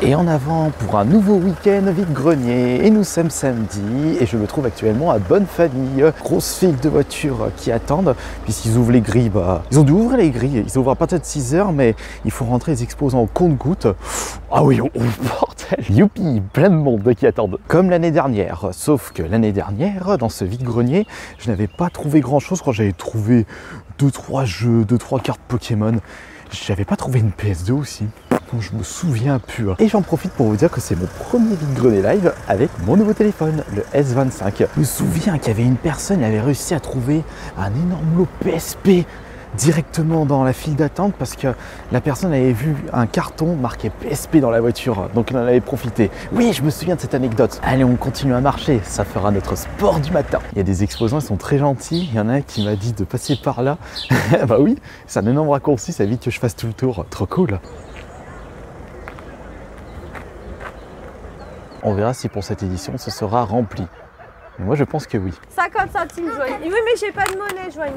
Et en avant pour un nouveau week-end vide-grenier. Et nous sommes samedi et je me trouve actuellement à Bonne Famille. Grosse file de voitures qui attendent puisqu'ils ouvrent les grilles. Ils ont dû ouvrir les grilles. Ils ouvrent peut-être 6 h, mais il faut rentrer les exposants au compte-gouttes. Ah oui, oh, bordel. Youpi, plein de monde qui attendent. Comme l'année dernière. Sauf que l'année dernière, dans ce vide-grenier, je n'avais pas trouvé grand-chose. Quand j'avais trouvé 2-3 jeux, 2-3 cartes Pokémon. J'avais pas trouvé une PS2 aussi, donc je me souviens plus. Et j'en profite pour vous dire que c'est mon premier vide-grenier live avec mon nouveau téléphone, le S25. Je me souviens qu'il y avait une personne qui avait réussi à trouver un énorme lot PSP directement dans la file d'attente parce que la personne avait vu un carton marqué PSP dans la voiture, donc elle en avait profité. Oui, je me souviens de cette anecdote. Allez, on continue à marcher, ça fera notre sport du matin. Il y a des exposants, ils sont très gentils. Il y en a un qui m'a dit de passer par là. Bah oui, c'est un énorme raccourci, ça évite que je fasse tout le tour. Trop cool. On verra si pour cette édition ce sera rempli. Mais moi je pense que oui. 50 centimes, Joanie. Oui, mais j'ai pas de monnaie, Joanie.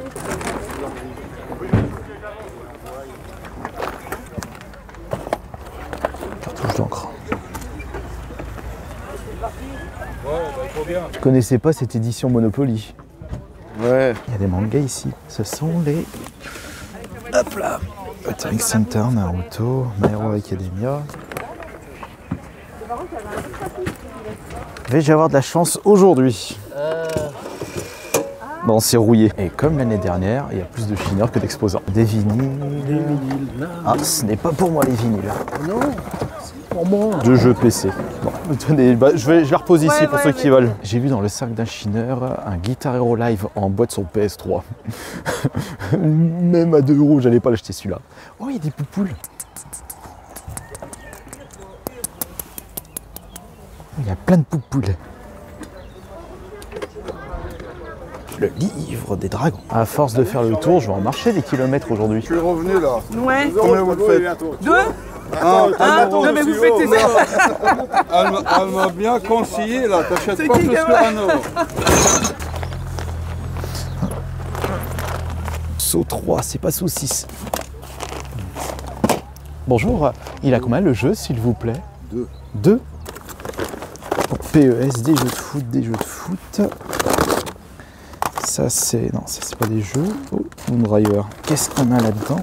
Cartouche d'encre. Je connaissais pas cette édition Monopoly. Ouais. Il y a des mangas ici. Ce sont les... Hop là. Atomic Center, Naruto, My Hero Academia. Vais-je avoir de la chance aujourd'hui? Bon, c'est rouillé. Et comme l'année dernière, il y a plus de chineurs que d'exposants. Des vinyles. Ah, ce n'est pas pour moi les vinyles. Non, c'est pour moi. De jeux PC. Bon, tenez, je vais reposer ici pour ceux qui veulent. J'ai vu dans le sac d'un chineur un Guitar Hero Live en boîte sur PS3. Même à 2 €, j'allais pas l'acheter celui-là. Oh, il y a des poupoules. Il y a plein de poupoules. Le livre des dragons. À force de faire le tour, je vais en marcher des kilomètres aujourd'hui. Je suis revenu là. Ouais. Combien vous le faites? 2. Non, mais vous faites tes efforts. Elle m'a bien conseillé là, t'achètes pas plus que 1 euro. Saut 3, c'est pas saut 6. Bonjour, il a combien le jeu s'il vous plaît? 2. 2. Pour PES, des jeux de foot, des jeux de foot. Ça c'est... Non, ça c'est pas des jeux. Oh, Moonrider. Qu'est-ce qu'on a là-dedans?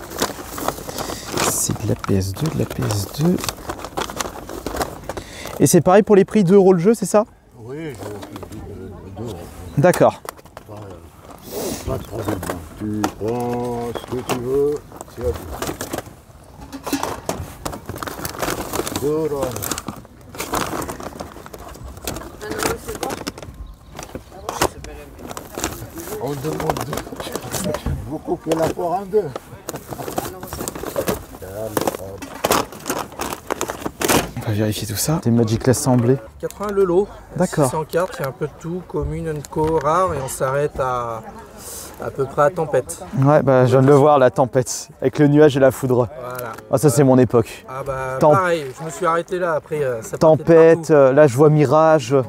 C'est de la PS2, de la PS2. Et c'est pareil pour les prix, 2 € le jeu, c'est ça? Oui, 2 €. D'accord. Pas de problème. Tu prends ce que tu veux, c'est à toi. 2 €. On demande vous coupez la poire en 2. On va vérifier tout ça. C'est Magic l'Assemblée. 80 le lot. D'accord. 600 cartes, il y a un peu de tout, commune, co, rare, et on s'arrête à peu près à tempête. Ouais, bah je viens de le voir, la tempête, avec le nuage et la foudre. Voilà. Ah, ça c'est mon époque. Ah bah pareil, je me suis arrêté là, après ça Tempête, là je vois Mirage. Ouais,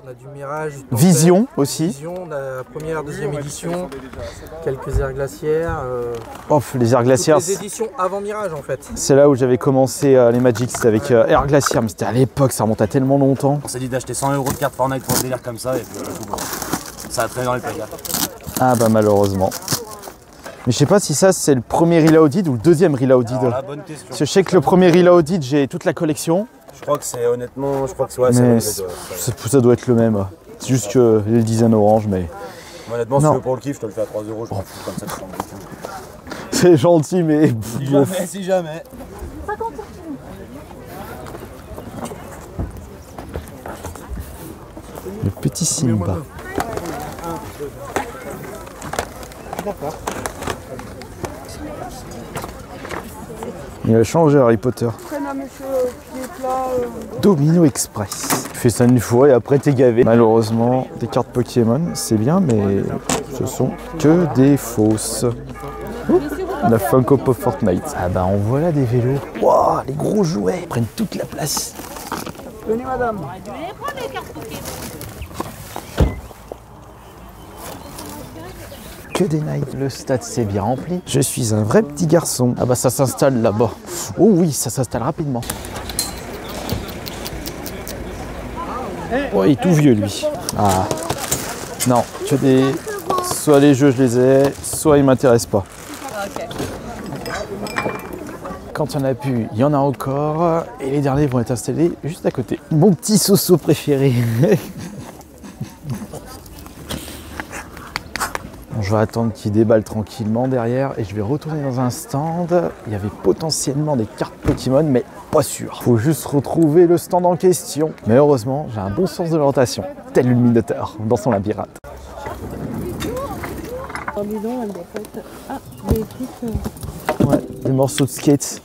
on a du Mirage, du Tempête, Vision aussi. Vision, la première, deuxième édition, quelques airs glaciaires. Off, les airs glaciaires. Les éditions avant Mirage en fait. C'est là où j'avais commencé les Magic, c'était avec Air Glaciaire, mais c'était à l'époque, ça remonte à tellement longtemps. On s'est dit d'acheter 100 € de cartes Fortnite pour un délire comme ça et puis ça a traîné dans les placards. Ah bah malheureusement. Mais je sais pas si ça c'est le premier Reloaded ou le deuxième Reloaded. Alors là, bonne question. Parce que je sais que le premier Reloaded, j'ai toute la collection. Je crois que c'est honnêtement, je crois que c'est ouais, Mais ça doit être le même. C'est juste que le design orange, mais... honnêtement, si Non. tu veux pour le kiff, je te le fais à 3 €, je m'en fous comme ça. C'est gentil, mais... Si jamais. Le petit Simba. D'accord. Il a changé Harry Potter. Domino Express. Tu fais ça une fois et après t'es gavé. Malheureusement, des cartes Pokémon, c'est bien, mais ce sont que des fausses. La Funko Pop Fortnite. Ah bah en voilà des vélos. Waouh, les gros jouets prennent toute la place. Venez madame. Que des Nike. Le stade c'est bien rempli. Je suis un vrai petit garçon. Ah bah ça s'installe là-bas. Oh oui, ça s'installe rapidement. Oh, il est tout vieux lui. Ah. Non, que des... Soit les jeux je les ai, soit ils m'intéressent pas. Quand il n'y en a plus, il y en a encore. Et les derniers vont être installés juste à côté. Mon petit Soso préféré. Bon, je vais attendre qu'il déballe tranquillement derrière et je vais retourner dans un stand. Il y avait potentiellement des cartes Pokémon, mais pas sûr. Faut juste retrouver le stand en question. Mais heureusement, j'ai un bon sens de l'orientation, tel le Minotaure dans son labyrinthe. Ah, des trucs. Ouais, des morceaux de skate.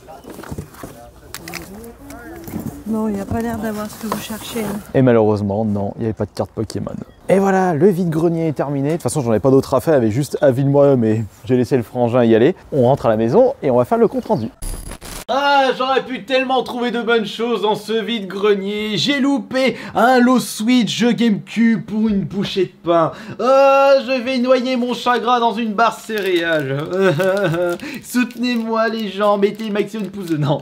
Non, il n'y a pas l'air d'avoir ce que vous cherchez. Hein. Et malheureusement, non, il n'y avait pas de carte Pokémon. Et voilà, le vide-grenier est terminé. De toute façon, j'en ai pas d'autres à faire, il y avait juste à vide moi, mais j'ai laissé le frangin y aller. On rentre à la maison et on va faire le compte rendu. Ah, j'aurais pu tellement trouver de bonnes choses dans ce vide-grenier. J'ai loupé un Low Switch jeu GameCube pour une bouchée de pain. Je vais noyer mon chagrin dans une barre céréales. Soutenez-moi les gens, mettez maximum de pouces de... Non,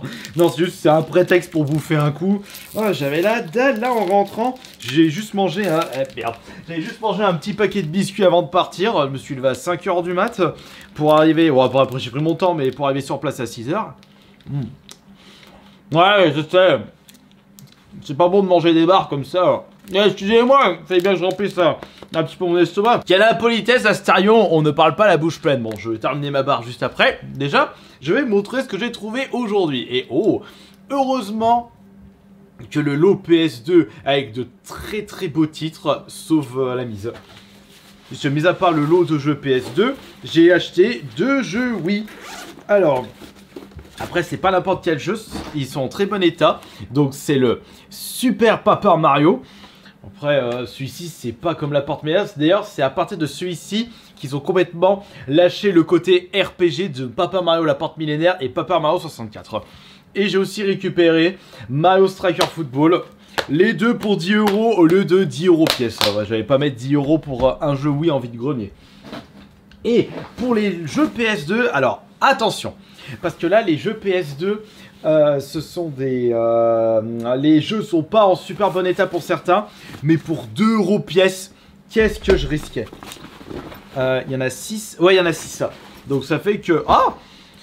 c'est un prétexte pour bouffer un coup. Oh, j'avais la dalle là en rentrant. J'ai juste mangé un... merde. J'avais juste mangé un petit paquet de biscuits avant de partir. Je me suis levé à 5 h du mat pour arriver... Bon, après j'ai pris mon temps, mais pour arriver sur place à 6 h. Ouais, je sais. C'est pas bon de manger des barres comme ça. Excusez-moi, fallait bien que je remplisse un petit peu mon estomac. Quelle impolitesse, Astarion, on ne parle pas la bouche pleine. Bon, je vais terminer ma barre juste après. Déjà, je vais vous montrer ce que j'ai trouvé aujourd'hui. Et oh, heureusement que le lot PS2 avec de très très beaux titres sauve la mise. Puisque mis à part le lot de jeux PS2, j'ai acheté 2 jeux Wii. Alors... Après, c'est pas n'importe quel jeu, ils sont en très bon état. Donc, c'est le Super Paper Mario. Après, celui-ci, c'est pas comme la porte millénaire. D'ailleurs, c'est à partir de celui-ci qu'ils ont complètement lâché le côté RPG de Paper Mario la porte millénaire et Paper Mario 64. Et j'ai aussi récupéré Mario Striker Football. Les deux pour 10 € au lieu de 10 € pièce. Ouais, j'allais pas mettre 10 € pour un jeu Wii en vide-grenier. Et pour les jeux PS2, alors, attention. Parce que là, les jeux PS2, ce sont des... les jeux sont pas en super bon état pour certains, mais pour 2 € pièce, qu'est-ce que je risquais? Il y en a 6. Ouais, il y en a 6, ça. Donc ça fait que... Ah,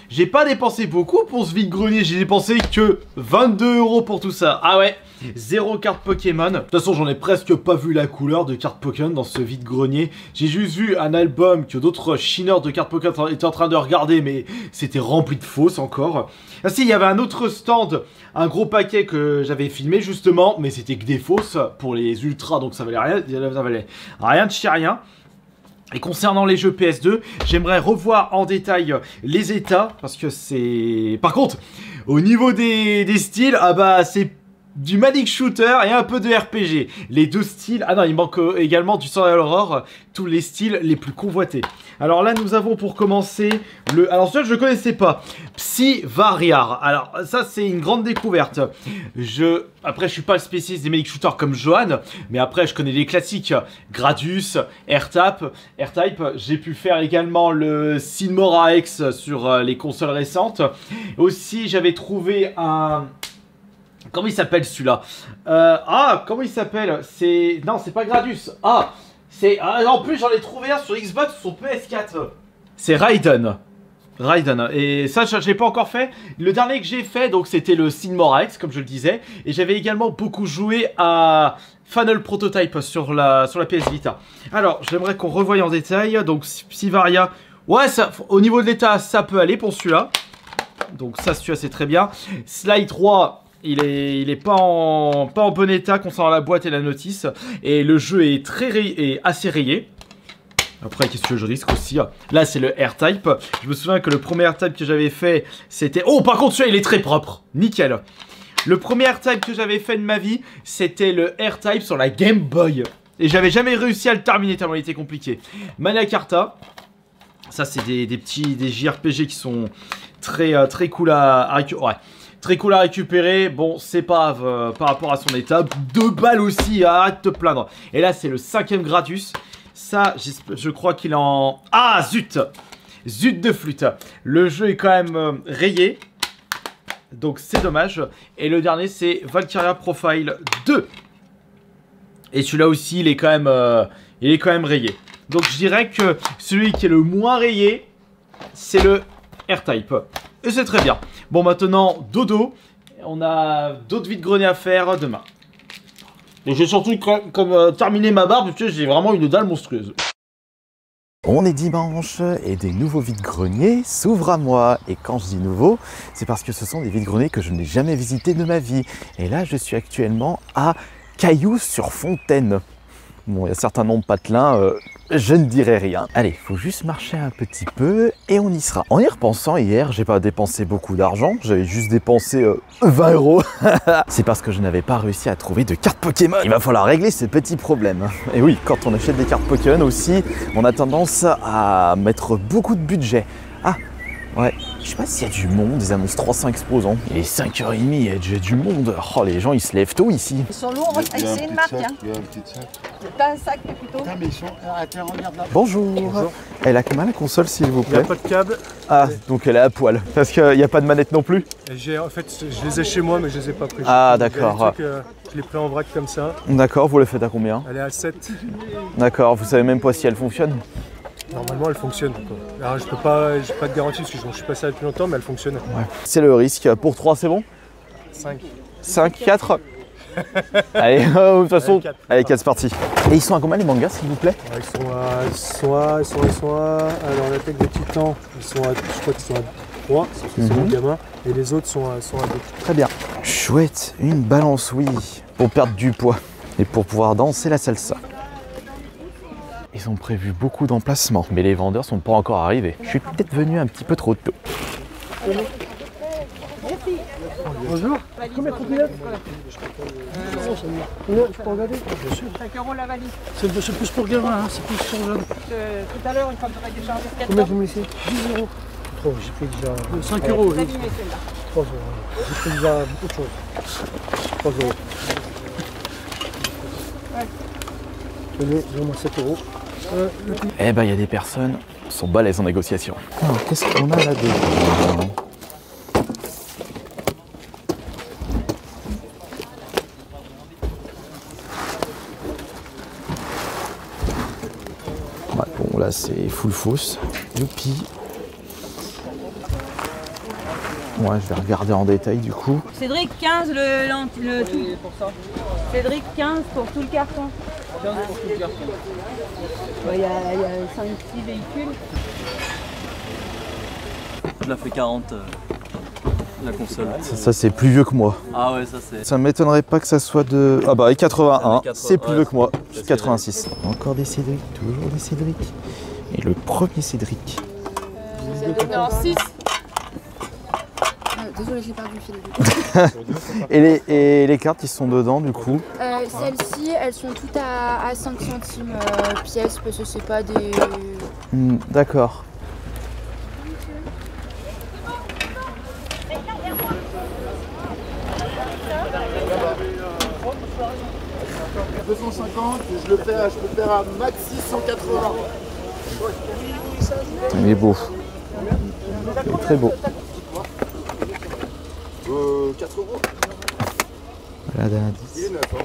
j'ai pas dépensé beaucoup pour ce vide-grenier, j'ai dépensé que 22 € pour tout ça. Ah ouais, 0 carte Pokémon. De toute façon, j'en ai presque pas vu la couleur de cartes Pokémon dans ce vide-grenier. J'ai juste vu un album que d'autres chineurs de cartes Pokémon étaient en train de regarder, mais c'était rempli de fausses encore. Ah si, il y avait un autre stand, un gros paquet que j'avais filmé justement, mais c'était que des fausses pour les ultras, donc ça valait rien de chez rien. Et concernant les jeux PS2, j'aimerais revoir en détail les états, parce que c'est... Par contre, au niveau des styles, ah bah c'est du Manic Shooter et un peu de RPG. Les deux styles... Ah non, il manque également du Survival Horror, tous les styles les plus convoités. Alors là, nous avons pour commencer le... Alors celui-là, je ne connaissais pas. Psy-Variar. Alors ça, c'est une grande découverte. Après, je suis pas le spécialiste des Manic Shooters comme Johan, mais après, je connais les classiques. Gradius, R-Type. J'ai pu faire également le Sinmora X sur les consoles récentes. Aussi, j'avais trouvé un... Comment il s'appelle celui-là? Comment il s'appelle? C'est... Non, c'est pas Gradius. En plus, j'en ai trouvé un sur Xbox sur PS4. C'est Raiden. Et ça, je l'ai pas encore fait. Le dernier que j'ai fait, donc c'était le Sinmora X, comme je le disais. Et j'avais également beaucoup joué à Final Prototype sur la PS Vita. Alors, j'aimerais qu'on revoie en détail. Donc, Psyvaria. Ouais, ça, au niveau de l'état, ça peut aller pour celui-là. Donc ça, celui-là, c'est très bien. Slide 3... Il est pas en bon état concernant la boîte et la notice. Et le jeu est assez rayé. Après, qu'est-ce que je risque aussi? Là, c'est le R-Type. Je me souviens que le premier R-Type que j'avais fait, c'était... Oh, par contre, celui-là, il est très propre. Nickel. Le premier R-Type que j'avais fait de ma vie, c'était le R-Type sur la Game Boy. Et j'avais jamais réussi à le terminer tellement il était compliqué. Magna Carta. Ça, c'est des JRPG qui sont très cool à récupérer. Ouais. Très cool à récupérer, bon c'est pas grave par rapport à son état. 2 balles aussi, arrête de te plaindre. Et là c'est le 5e Gradius. Ça je crois qu'il est en... Ah zut! Zut de flûte. Le jeu est quand même rayé. Donc c'est dommage. Et le dernier c'est Valkyria Profile 2. Et celui-là aussi, il est quand même rayé. Donc je dirais que celui qui est le moins rayé, c'est le R-Type. Et c'est très bien. Bon, maintenant, dodo. On a d'autres vides-greniers à faire demain. Et j'ai surtout comme terminé ma barbe, parce que j'ai vraiment une dalle monstrueuse. On est dimanche et des nouveaux vides-greniers s'ouvrent à moi. Et quand je dis nouveau, c'est parce que ce sont des vides-greniers que je n'ai jamais visités de ma vie. Et là, je suis actuellement à Cailloux-sur-Fontaine. Bon, il y a certains noms de patelins, je ne dirai rien. Allez, il faut juste marcher un petit peu et on y sera. En y repensant, hier, j'ai pas dépensé beaucoup d'argent, j'avais juste dépensé 20 €. C'est parce que je n'avais pas réussi à trouver de cartes Pokémon. Il va falloir régler ce petit problème. Et oui, quand on achète des cartes Pokémon aussi, on a tendance à mettre beaucoup de budget. Ah, ouais, je sais pas s'il y a du monde, ils annoncent 300 exposants. Il est 5h30, il y a déjà du monde. Oh, les gens, ils se lèvent tôt ici. Ils sont lourds, c'est une marque. Hein. Il y a un petit sac. C'est pas un sac plutôt. Putain, mais ils sont. Attends, regarde là. Bonjour. Elle a combien la console, s'il vous Il n'y a plaît? pas de câble. Ah, donc elle est à poil. Parce qu'il n'y a pas de manette non plus? En fait, je les ai chez moi, mais je les ai pas pris. Ah, J'ai d'accord. des trucs, je les prends en vrac comme ça. D'accord, vous le faites à combien? Elle est à 7. D'accord, vous savez même pas si elle fonctionne? Normalement, elle fonctionne. Alors, j'ai pas de garantie parce que je suis passé là depuis longtemps, mais elle fonctionne. Ouais. C'est le risque. Pour 3, c'est bon? 5. 5, 4? Allez, de toute façon, allez, 4, c'est parti. Et ils sont à combien les mangas, s'il vous plaît? Ils sont à. Alors, la tête des titans, je crois qu'ils sont à 3, c'est mon gamin. Et les autres sont à 2. Très bien. Chouette, une balance, oui. Pour perdre du poids et pour pouvoir danser la salsa. Ils ont prévu beaucoup d'emplacements, mais les vendeurs sont pas encore arrivés. Je suis peut-être venu un petit peu trop tôt. Bonjour. Combien de trottinettes? Je peux regarder? Bien sûr. 5 € la valise. C'est plus pour gamin, hein, c'est plus pour jeune. Tout à l'heure, une fois que tu auras déchargé ce Combien vous me laissez? 10 €. Oh, j'ai pris déjà 5 €. Oui. 3 €. J'ai pris déjà beaucoup de choses. 3 €. Tenez, j'ai au moins 7 €. Eh ben, il y a des personnes qui sont balèzes en négociation. Alors, qu'est-ce qu'on a là-dedans? Ouais, bon, là, c'est full fausse. Youpi. Ouais, je vais regarder en détail du coup. Cédric, 15 le tout. Cédric, 15 pour tout le carton. 15 pour tout le carton. Il y a 5-6 véhicules. Je la fais 40, la console. Ça c'est plus vieux que moi. Ah ouais, ça c'est... Ça m'étonnerait pas que ça soit de... Ah bah, et 81, c'est plus vieux que moi. C'est 86. Encore des Cédric, toujours des Cédric. Et le premier Cédric. Alors 6. Désolé, j'ai perdu le fil. Et les cartes, ils sont dedans du coup? Celles-ci, elles sont toutes à 5 centimes pièce parce que c'est pas des... D'accord. Je peux faire un maxi 180. Il est beau. Il est très beau. 4 €. Voilà d'un Il est neuf, hein.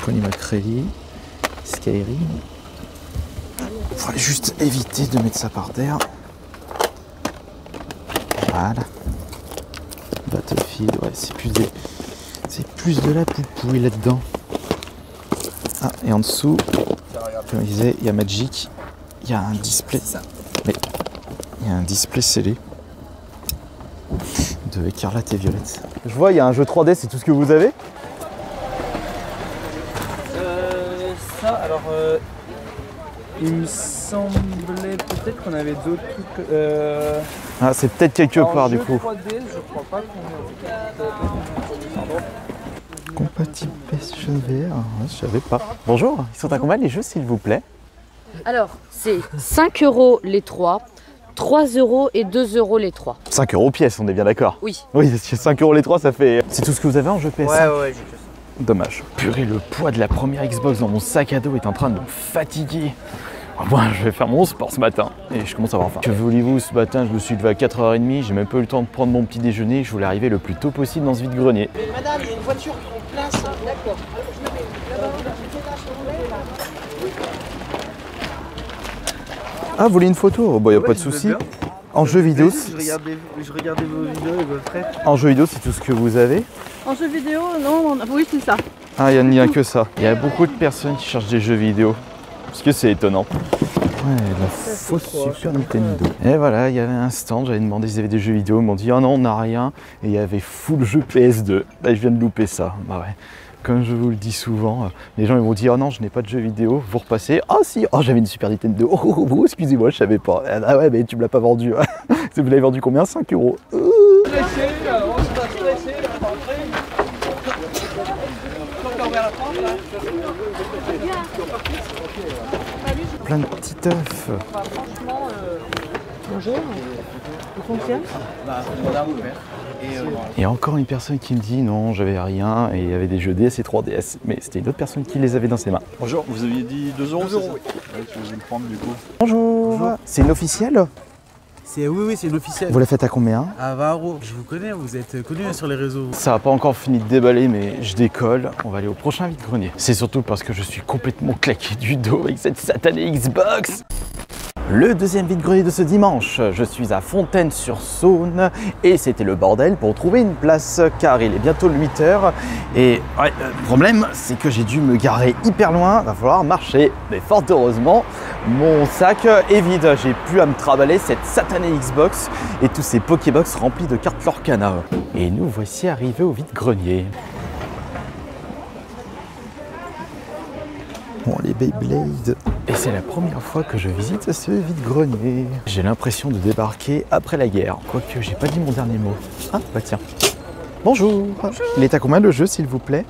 Connie McCready, Skyrim. Il faudrait juste éviter de mettre ça par terre. Voilà. Battlefield, ouais, c'est plus de la poupouille là-dedans. Ah, et en dessous, comme je disais, il y a Magic, il y a un display. Mais il y a un display scellé de Écarlate et Violette. Je vois, il y a un jeu 3D, c'est tout ce que vous avez? Ça, alors... il me semblait peut-être qu'on avait d'autres trucs... Ah, c'est peut-être quelque part du coup. 3D, je crois pas qu'on... Compatible PlayStation VR, ouais, je savais pas. Bonjour, ils sont à combien les jeux s'il vous plaît? Alors, c'est 5 € les 3, 3 € et 2 € les 3. 5 € pièce, on est bien d'accord? Oui. Oui, parce que 5 € les 3, ça fait... C'est tout ce que vous avez en jeu PS5? Ouais, j'ai fait ça. Dommage. Purée, le poids de la première Xbox dans mon sac à dos est en train de me fatiguer. Moi, je vais faire mon sport ce matin et je commence à avoir faim. Que voulez-vous, ce matin, je me suis levé à 4h30, j'ai même pas eu le temps de prendre mon petit déjeuner, je voulais arriver le plus tôt possible dans ce vide-grenier. Mais madame, il y a une voiture en place. D'accord. Ah, vous voulez une photo? Bon, y a pas de souci. En jeu vidéo, Je regardais vos vidéos et vos traits. en jeu vidéo, c'est tout ce que vous avez? En jeu vidéo, non, oui, c'est ça. Ah, il n'y a que ça. Il y a beaucoup de personnes qui cherchent des jeux vidéo. Parce que c'est étonnant. Ouais, la fausse Super Nintendo. Et voilà, il y avait un stand, j'avais demandé s'ils avaient des jeux vidéo, ils m'ont dit oh non, on n'a rien. Et il y avait full jeu PS2. Bah, je viens de louper ça. Bah ouais. Comme je vous le dis souvent, les gens ils m'ont dit oh non, je n'ai pas de jeux vidéo, vous repassez. Ah si, oh j'avais une Super Nintendo. Oh, excusez-moi, je savais pas. Ah ouais, mais tu me l'as pas vendu. Vous l'avez vendu combien? 5 €. Plein de petits œufs. Bonjour. Vous fonctionne? Et encore une personne qui me dit non, j'avais rien et il y avait des jeux DS et 3DS. Mais c'était une autre personne qui les avait dans ses mains. Bonjour, vous aviez dit 2 €, c'est ça? Oui. Tu veux me prendre du coup. Bonjour. C'est une officielle? Oui, c'est une officielle. Vous la faites à combien? À 20 €. Je vous connais, vous êtes connu sur les réseaux. Ça n'a pas encore fini de déballer, mais je décolle. On va aller au prochain vide-grenier. C'est surtout parce que je suis complètement claqué du dos avec cette satanée Xbox. Le deuxième vide-grenier de ce dimanche, je suis à Fontaine-sur-Saône et c'était le bordel pour trouver une place car il est bientôt 8 h et ouais, le problème c'est que j'ai dû me garer hyper loin, va falloir marcher. Mais fort heureusement, mon sac est vide, j'ai plus à me travailler cette satanée Xbox et tous ces Pokébox remplis de cartes Lorcana. Et nous voici arrivés au vide-grenier. Bon, les Beyblade. Et c'est la première fois que je visite ce vide-grenier. J'ai l'impression de débarquer après la guerre, quoique j'ai pas dit mon dernier mot. Ah, bah tiens. Bonjour. Bonjour. Il est à combien le jeu, s'il vous plaît?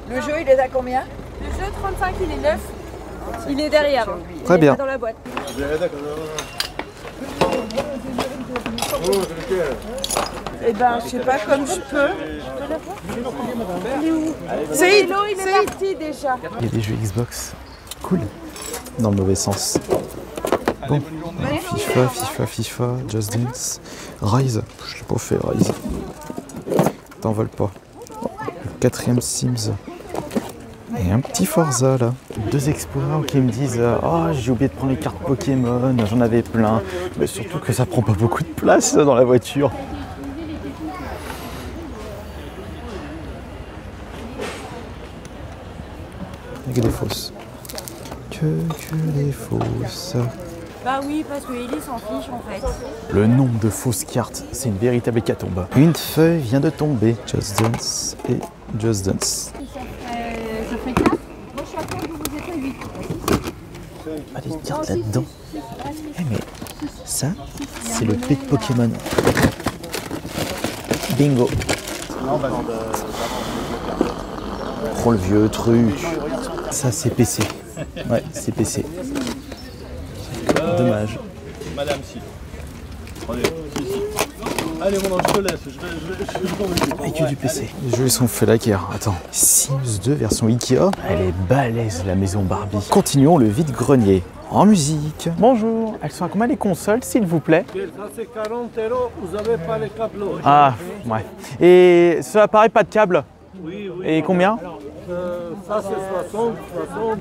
Le jeu, il est à combien? Le jeu 35, il est neuf. Il est derrière. Très bien. Dans la boîte. Eh ben, je sais pas, comme je peux. C'est il est parti déjà. Il y a des jeux Xbox. Cool. Dans le mauvais sens. Bon. FIFA, Just Dance. Rise. Je l'ai pas fait, Rise. T'en vole pas. Le 4e Sims. Et un petit Forza là. 2 explorers qui me disent oh, j'ai oublié de prendre les cartes Pokémon, j'en avais plein. Mais surtout que ça prend pas beaucoup de place dans la voiture. Que des fausses. Que des fausses. Bah oui, parce que Ellie s'en fiche en fait. Le nombre de fausses cartes, c'est une véritable hécatombe. Une feuille vient de tomber. Just Dance et Just Dance. Ça fait 4. Moi je suis à point que vous êtes à 8. Ah, des cartes là-dedans. Eh mais ça, c'est le P de Pokémon. Bingo. Oh le vieux truc. Ça c'est PC. Ouais, c'est PC. Dommage. Madame, si. Allez, mon ange, je te laisse. Je Et que du PC. Les jeux ils sont faits la guerre. Attends. Sims 2 version Ikea. Elle est balèze la maison Barbie. Continuons le vide-grenier. En musique. Bonjour. Elles sont à combien les consoles, s'il vous plaît? Ça c'est 40 €, vous n'avez pas les câbles. Ah, ouais. Et ce appareil pas de câble? Oui, oui. Et combien? Ça c'est 60.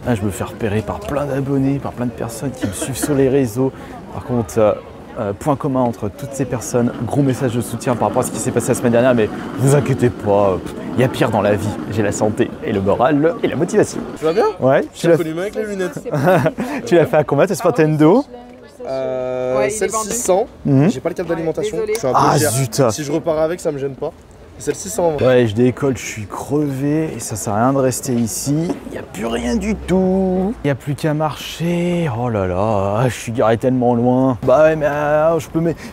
Ah, je me fais repérer par plein d'abonnés, par plein de personnes qui me suivent sur les réseaux. Par contre, point commun entre toutes ces personnes, gros message de soutien par rapport à ce qui s'est passé la semaine dernière, mais vous inquiétez pas, il y a pire dans la vie. J'ai la santé et le moral et la motivation. Tu vas bien? Ouais. Tu l'as connu avec les lunettes. Tu l'as fait à combien, ta Super Nintendo? Celle 600, j'ai pas le câble d'alimentation, je suis un peu cher. Zut. Si je repars avec, ça me gêne pas. C'est le 600. Ouais, je décolle, je suis crevé et ça sert à rien de rester ici. Il n'y a plus rien du tout. Il n'y a plus qu'à marcher. Oh là là, je suis garé tellement loin. Bah ouais, mais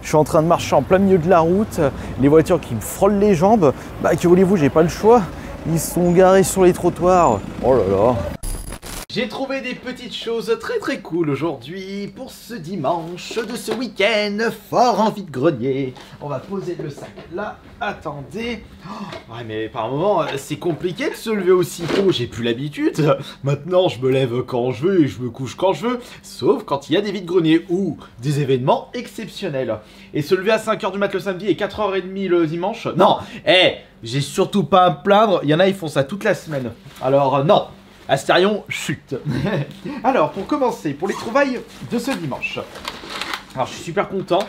je suis en train de marcher en plein milieu de la route. Les voitures qui me frôlent les jambes. Bah que voulez-vous, j'ai pas le choix. Ils sont garés sur les trottoirs. Oh là là. J'ai trouvé des petites choses très cool aujourd'hui pour ce dimanche de ce week-end fort en vide-grenier. On va poser le sac là, attendez. Oh, ouais mais par moment c'est compliqué de se lever aussi tôt, j'ai plus l'habitude. Maintenant je me lève quand je veux et je me couche quand je veux, sauf quand il y a des vide-greniers ou des événements exceptionnels. Et se lever à 5 h du mat le samedi et 4 h 30 le dimanche, non, j'ai surtout pas à me plaindre, il y en a ils font ça toute la semaine. Alors non. Astérion, chute. Alors, pour commencer, pour les trouvailles de ce dimanche. Alors, je suis super content.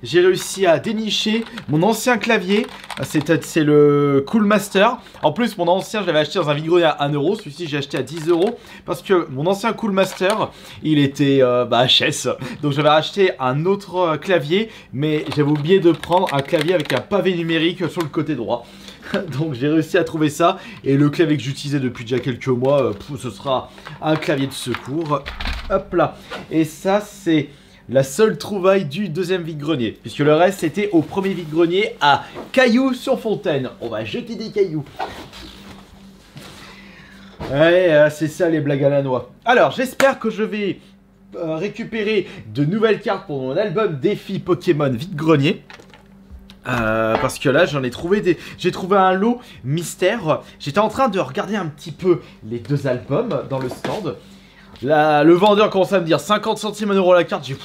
J'ai réussi à dénicher mon ancien clavier. C'est le Cool Master. En plus, mon ancien, je l'avais acheté dans un vide-grenier à 1 €. Celui-ci, j'ai acheté à 10 € parce que mon ancien Cool Master, il était HS. Donc, j'avais acheté un autre clavier, mais j'avais oublié de prendre un clavier avec un pavé numérique sur le côté droit. Donc j'ai réussi à trouver ça. Et le clavier que j'utilisais depuis déjà quelques mois, ce sera un clavier de secours. Hop là. Et ça c'est la seule trouvaille du deuxième vide-grenier, puisque le reste c'était au premier vide-grenier à Cailloux-sur-Fontaine. On va jeter des cailloux. Ouais, c'est ça les blagues à la noix. Alors j'espère que je vais récupérer de nouvelles cartes pour mon album défi Pokémon vide-grenier. Parce que là j'en ai trouvé des... J'ai trouvé un lot mystère. J'étais en train de regarder un petit peu les deux albums dans le stand. Là, le vendeur commence à me dire 50 centimes, 1 € la carte. J'ai dit,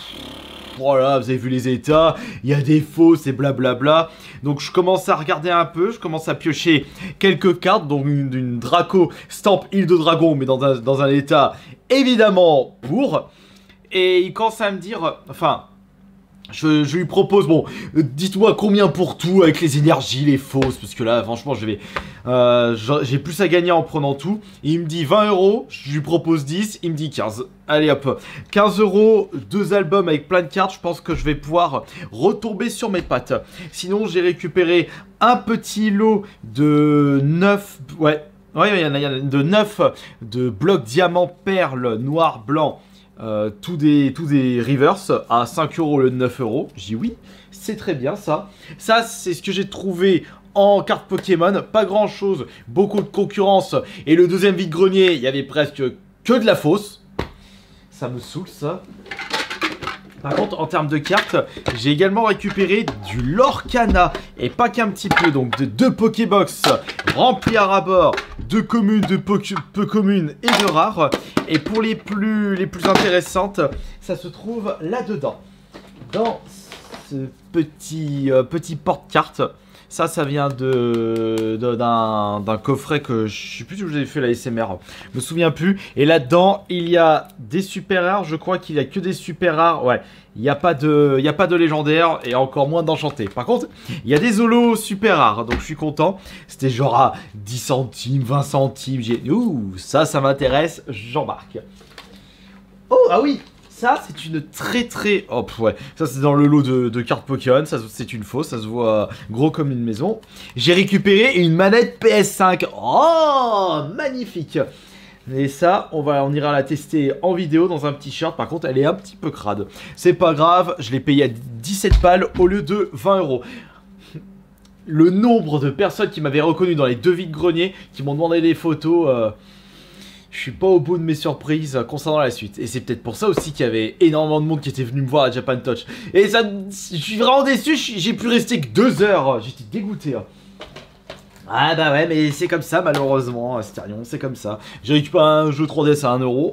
voilà, vous avez vu les états, il y a des fausses et blablabla. Donc je commence à regarder un peu, je commence à piocher quelques cartes. Donc une Draco Stamp Île de Dragon, mais dans un état évidemment pour. Et il commence à me dire, enfin... Je lui propose, bon, dites-moi combien pour tout avec les énergies, les fausses, parce que là, franchement, j'ai plus à gagner en prenant tout. Et il me dit 20 €, je lui propose 10, il me dit 15. Allez hop, 15 €, 2 albums avec plein de cartes, je pense que je vais pouvoir retomber sur mes pattes. Sinon, j'ai récupéré un petit lot de 9, il y en a de 9 de blocs diamant, perles, noir, blanc. Tous des reverse à 5 € le 9 €. J'ai dit oui, c'est très bien ça. Ça, c'est ce que j'ai trouvé en carte Pokémon. Pas grand chose, beaucoup de concurrence. Et le deuxième vide-grenier, il y avait presque que de la fausse. Ça me saoule ça. Par contre, en termes de cartes, j'ai également récupéré du Lorcana. Et pas qu'un petit peu, donc de 2 Pokébox remplis à ras-bord, 2 communes, de peu communes et de rares. Et pour les plus intéressantes, ça se trouve là-dedans. Dans ce petit porte-carte. Ça vient d'un coffret que je sais plus si vous avez fait la SMR, je me souviens plus. Et là-dedans, il y a des super rares. Je crois qu'il n'y a que des super rares. Ouais, il n'y a pas de légendaire et encore moins d'enchanté. Par contre, il y a des holos super rares. Donc je suis content. C'était genre à 10 centimes, 20 centimes. Ouh, ça m'intéresse. J'embarque. Oh, ah oui! Ça, c'est une très... Oh, ouais. Ça, c'est dans le lot de cartes Pokémon. Ça, c'est une fausse. Ça se voit gros comme une maison. J'ai récupéré une manette PS5. Oh, magnifique. Et ça, on ira la tester en vidéo dans un petit shirt. Par contre, elle est un petit peu crade. C'est pas grave. Je l'ai payé à 17 balles au lieu de 20 €. Le nombre de personnes qui m'avaient reconnu dans les deux vide-greniers, qui m'ont demandé des photos... Je suis pas au bout de mes surprises concernant la suite. Et c'est peut-être pour ça aussi qu'il y avait énormément de monde qui était venu me voir à Japan Touch. Et ça, je suis vraiment déçu, j'ai pu rester que 2 heures. J'étais dégoûté. Ah bah ouais, mais c'est comme ça malheureusement, Astérion, c'est comme ça. J'ai récupéré un jeu 3DS à 1 €.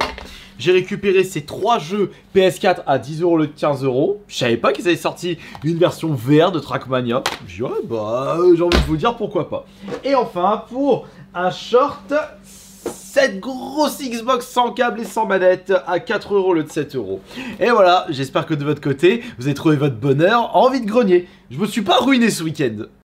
J'ai récupéré ces 3 jeux PS4 à 10 € le 15 €. Je savais pas qu'ils avaient sorti une version VR de Trackmania. J'ai dit ouais bah j'ai envie de vous dire pourquoi pas. Et enfin pour un short... Cette grosse Xbox sans câble et sans manette à 4 € le de 7 €. Et voilà, j'espère que de votre côté, vous avez trouvé votre bonheur en vide-grenier. Je me suis pas ruiné ce week-end.